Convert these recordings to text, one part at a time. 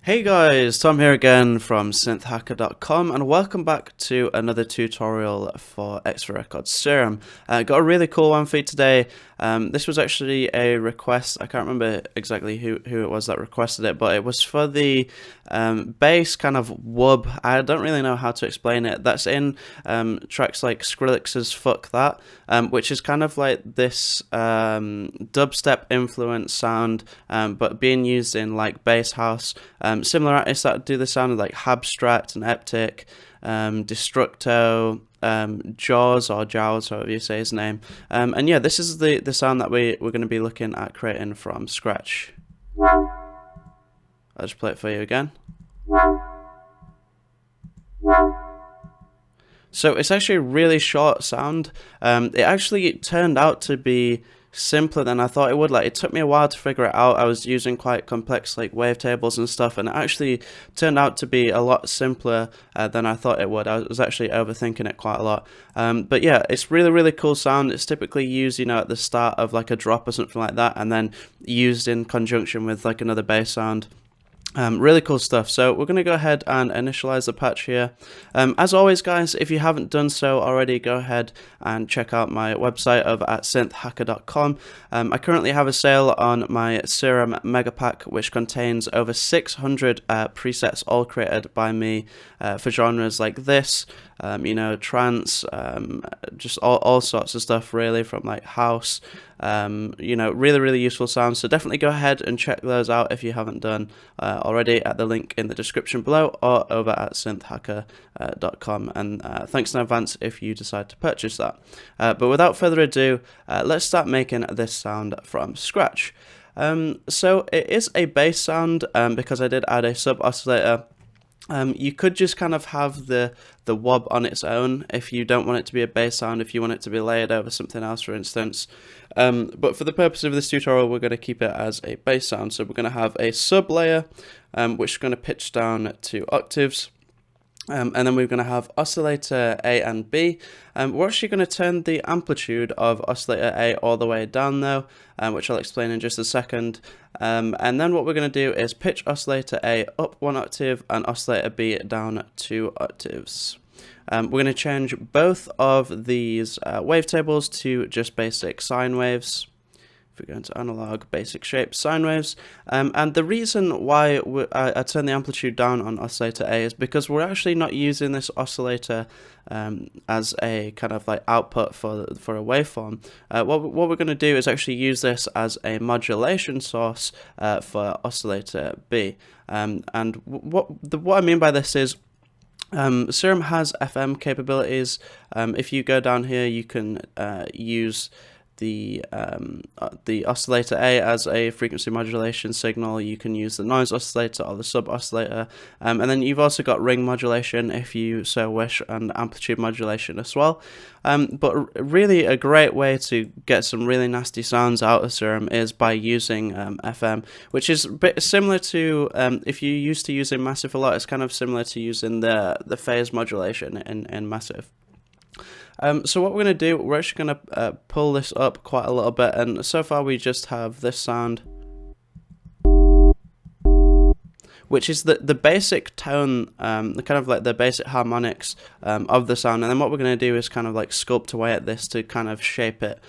Hey guys, Tom here again from synthhacker.com and welcome back to another tutorial for Extra Records Serum. Got a really cool one for you today. This was actually a request. I can't remember exactly who it was that requested it, but it was for the bass kind of wub. I don't really know how to explain it. That's in tracks like Skrillex's Fuck That, which is kind of like this dubstep influence sound, but being used in like bass house. Similar artists that do the sound of like Habstrakt and Eptic, Destructo, Jaws or Jaws, however you say his name. And yeah, this is the sound that we're going to be looking at creating from scratch. I'll just play it for you again. So it's actually a really short sound. It actually turned out to be simpler than I thought it would. Like, it took me a while to figure it out. I was using quite complex like wavetables and stuff, and it actually turned out to be a lot simpler than I thought it would. I was actually overthinking it quite a lot. But yeah, it's really cool sound. It's typically used, you know, at the start of like a drop or something like that, and then used in conjunction with like another bass sound. Really cool stuff. So we're going to go ahead and initialize the patch here. As always, guys, if you haven't done so already, go ahead and check out my website over at synthhacker.com. I currently have a sale on my Serum Mega Pack, which contains over 600 presets, all created by me for genres like this, you know, trance, just all sorts of stuff, really, from like house. You know, really useful sounds. So definitely go ahead and check those out if you haven't done already at the link in the description below or over at synthhacker.com. And thanks in advance if you decide to purchase that. But without further ado, let's start making this sound from scratch. So it is a bass sound because I did add a sub oscillator. You could just kind of have the wob on its own if you don't want it to be a bass sound, if you want it to be layered over something else, for instance. But for the purpose of this tutorial, we're going to keep it as a bass sound. So we're going to have a sub layer, which is going to pitch down to octaves. And then we're going to have oscillator A and B. We're actually going to turn the amplitude of oscillator A all the way down though, which I'll explain in just a second. And then what we're going to do is pitch oscillator A up 1 octave and oscillator B down 2 octaves. We're going to change both of these wavetables to just basic sine waves. If we go into analog, basic shape, sine waves. And the reason why I turn the amplitude down on oscillator A is because we're actually not using this oscillator as a kind of like output for a waveform. What we're going to do is actually use this as a modulation source for oscillator B. And what I mean by this is, Serum has FM capabilities. If you go down here, you can use the oscillator A as a frequency modulation signal. You can use the noise oscillator or the sub oscillator, and then you've also got ring modulation if you so wish, and amplitude modulation as well. But really a great way to get some really nasty sounds out of Serum is by using FM, which is a bit similar to if you used to using Massive a lot. It's kind of similar to using the phase modulation in Massive. So what we're going to do, we're actually going to pull this up quite a little bit, and so far we just have this sound, which is the basic tone, the kind of like the basic harmonics of the sound. And then what we're going to do is kind of like sculpt away at this to kind of shape it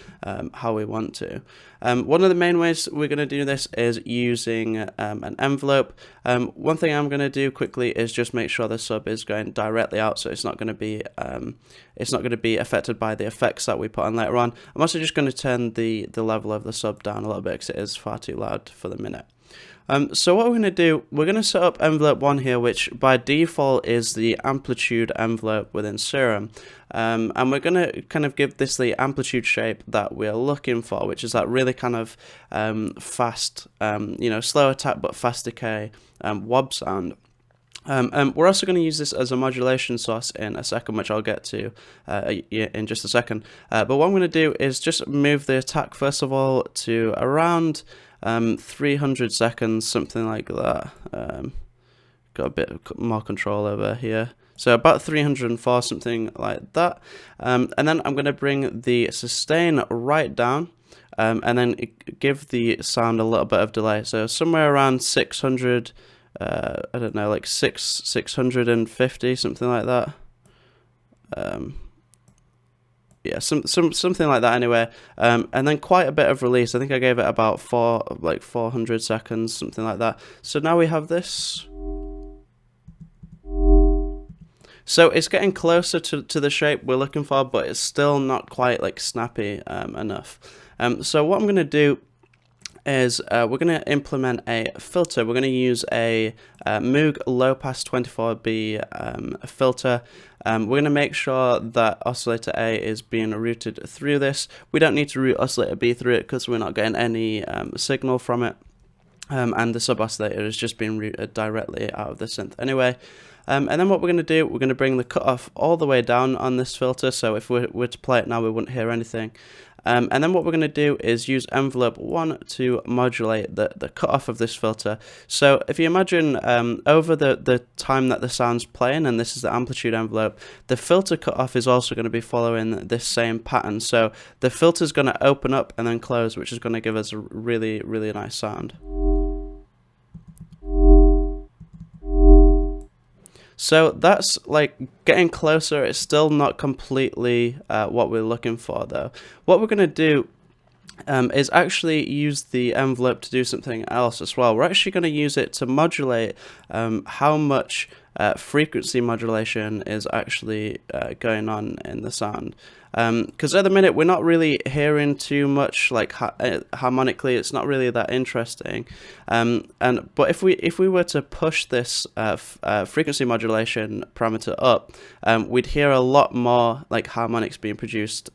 how we want to. One of the main ways we're going to do this is using an envelope. One thing I'm going to do quickly is just make sure the sub is going directly out, so it's not going to be affected by the effects that we put on later on. I'm also just going to turn the level of the sub down a little bit because it is far too loud for the minute. So what we're going to do, we're going to set up envelope 1 here, which by default is the amplitude envelope within Serum. And we're going to kind of give this the amplitude shape that we're looking for, which is that really kind of fast, you know, slow attack but fast decay wob sound. We're also going to use this as a modulation source in a second, which I'll get to in just a second. But what I'm going to do is just move the attack first of all to around 300 seconds, something like that. Got a bit more control over here. So about 304, something like that. And then I'm going to bring the sustain right down. And then give the sound a little bit of delay. So somewhere around 600 I don't know, like 650, something like that. Yeah, something like that anyway. And then quite a bit of release. I think I gave it about 400 seconds, something like that. So now we have this. So it's getting closer to the shape we're looking for, but it's still not quite like snappy enough. So what I'm going to do is we're going to implement a filter. We're going to use a Moog low pass 24B filter. We're going to make sure that oscillator A is being routed through this. We don't need to route oscillator B through it because we're not getting any signal from it. And the sub oscillator is just being routed directly out of the synth anyway. And then what we're going to do, we're going to bring the cutoff all the way down on this filter. So if we were to play it now, we wouldn't hear anything. And then what we're going to do is use envelope 1 to modulate the cutoff of this filter. So if you imagine over the time that the sound's playing, and this is the amplitude envelope, the filter cutoff is also going to be following this same pattern. So the filter's going to open up and then close, which is going to give us a really, really nice sound. So that's like getting closer. It's still not completely what we're looking for though. What we're going to do is actually use the envelope to do something else as well. We're actually going to use it to modulate how much frequency modulation is actually going on in the sound. Because at the minute we're not really hearing too much like harmonically. It's not really that interesting. But if we were to push this frequency modulation parameter up, we'd hear a lot more like harmonics being produced,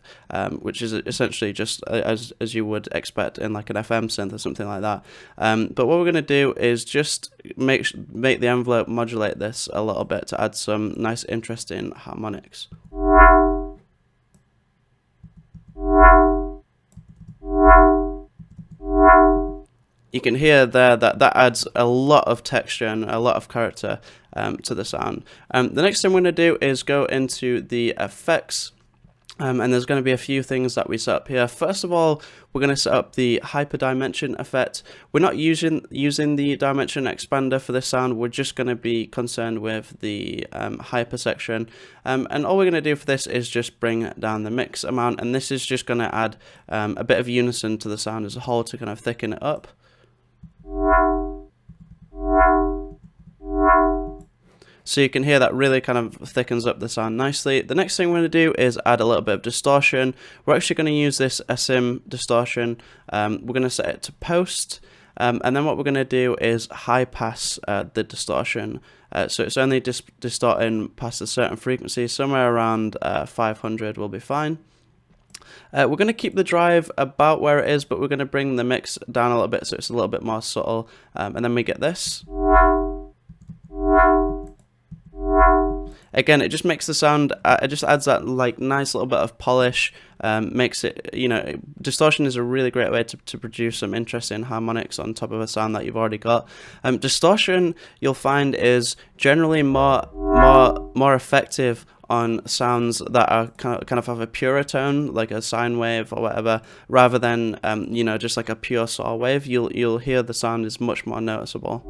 which is essentially just as you would expect in like an FM synth or something like that. But what we're going to do is just make the envelope modulate this a little bit to add some nice interesting harmonics. You can hear there that adds a lot of texture and a lot of character to the sound. The next thing we're going to do is go into the effects. And there's going to be a few things that we set up here. First of all, we're going to set up the hyperdimension effect. We're not using the dimension expander for this sound. We're just going to be concerned with the hyper section. And all we're going to do for this is just bring down the mix amount. And this is just going to add a bit of unison to the sound as a whole to kind of thicken it up. So you can hear that really kind of thickens up the sound nicely. The next thing we're going to do is add a little bit of distortion. We're actually going to use this Serum distortion. We're going to set it to post. And then what we're going to do is high pass the distortion. So it's only distorting past a certain frequency, somewhere around 500 will be fine. We're going to keep the drive about where it is, but we're going to bring the mix down a little bit so it's a little bit more subtle. And then we get this. Again, it just makes the sound, it just adds that like nice little bit of polish, makes it, you know, distortion is a really great way to produce some interesting harmonics on top of a sound that you've already got. Distortion, you'll find, is generally more effective on sounds that are kind of have a purer tone, like a sine wave or whatever, rather than you know, just like a pure saw wave. You'll hear the sound is much more noticeable.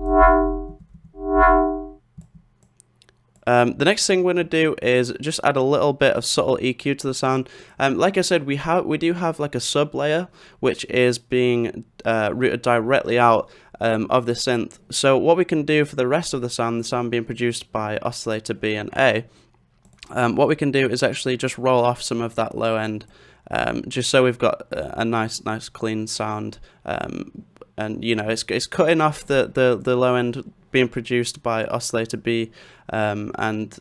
The next thing we're going to do is just add a little bit of subtle EQ to the sound. Like I said, we do have like a sub layer which is being routed directly out of the synth. So what we can do for the rest of the sound being produced by oscillator B and A, what we can do is actually just roll off some of that low end, just so we've got a nice clean sound. And you know, it's cutting off the low end being produced by oscillator B and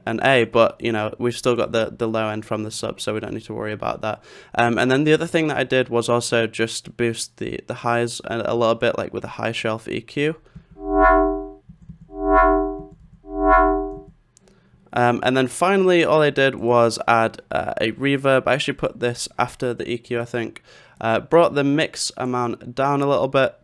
A, but you know, we've still got the low end from the sub, so we don't need to worry about that. And then the other thing that I did was also just boost the highs a little bit, like with a high shelf EQ. And then finally, all I did was add a reverb. I actually put this after the EQ, I think. Brought the mix amount down a little bit.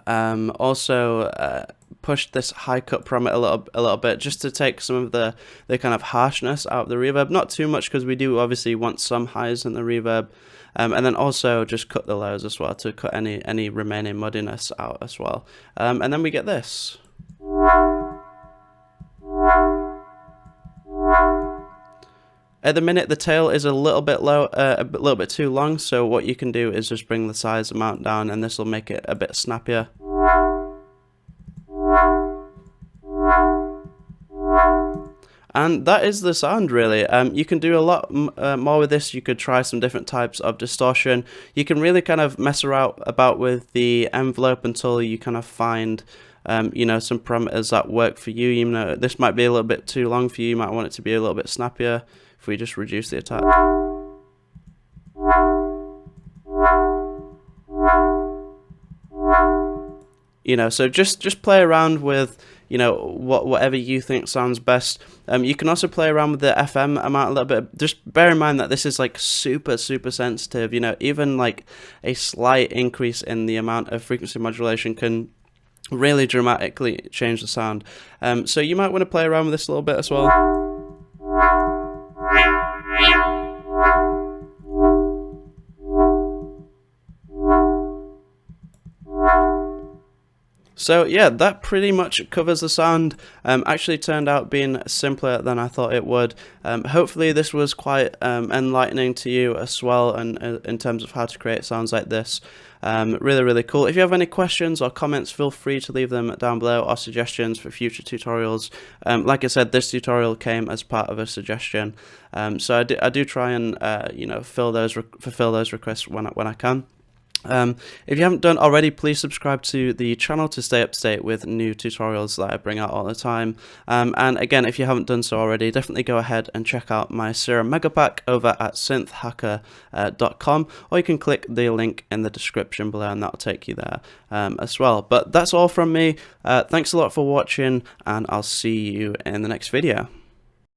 Also pushed this high cut parameter a little bit, just to take some of the kind of harshness out of the reverb. Not too much, because we do obviously want some highs in the reverb. And then also just cut the lows as well to cut any remaining muddiness out as well. And then we get this. At the minute, the tail is a little bit low, a little bit too long, so what you can do is just bring the size amount down, and this will make it a bit snappier. And that is the sound, really. You can do a lot more with this. You could try some different types of distortion. You can really kind of mess around about with the envelope until you kind of find, you know, some parameters that work for you. You know, this might be a little bit too long for you. You might want it to be a little bit snappier. If we just reduce the attack. You know, so just play around with, you know, whatever you think sounds best. You can also play around with the FM amount a little bit. Just bear in mind that this is like super sensitive. You know, even like a slight increase in the amount of frequency modulation can really dramatically change the sound. So you might want to play around with this a little bit as well. So yeah, that pretty much covers the sound. Actually turned out being simpler than I thought it would. Hopefully this was quite enlightening to you as well, and in terms of how to create sounds like this. Really cool. If you have any questions or comments, feel free to leave them down below, or suggestions for future tutorials. Like I said, this tutorial came as part of a suggestion, so I do try and you know, fulfill those requests when I can. If you haven't done already, please subscribe to the channel to stay up to date with new tutorials that I bring out all the time. And again, if you haven't done so already, definitely go ahead and check out my Serum Mega Pack over at synthhacker.com, or you can click the link in the description below and that'll take you there as well. But that's all from me. Thanks a lot for watching, and I'll see you in the next video.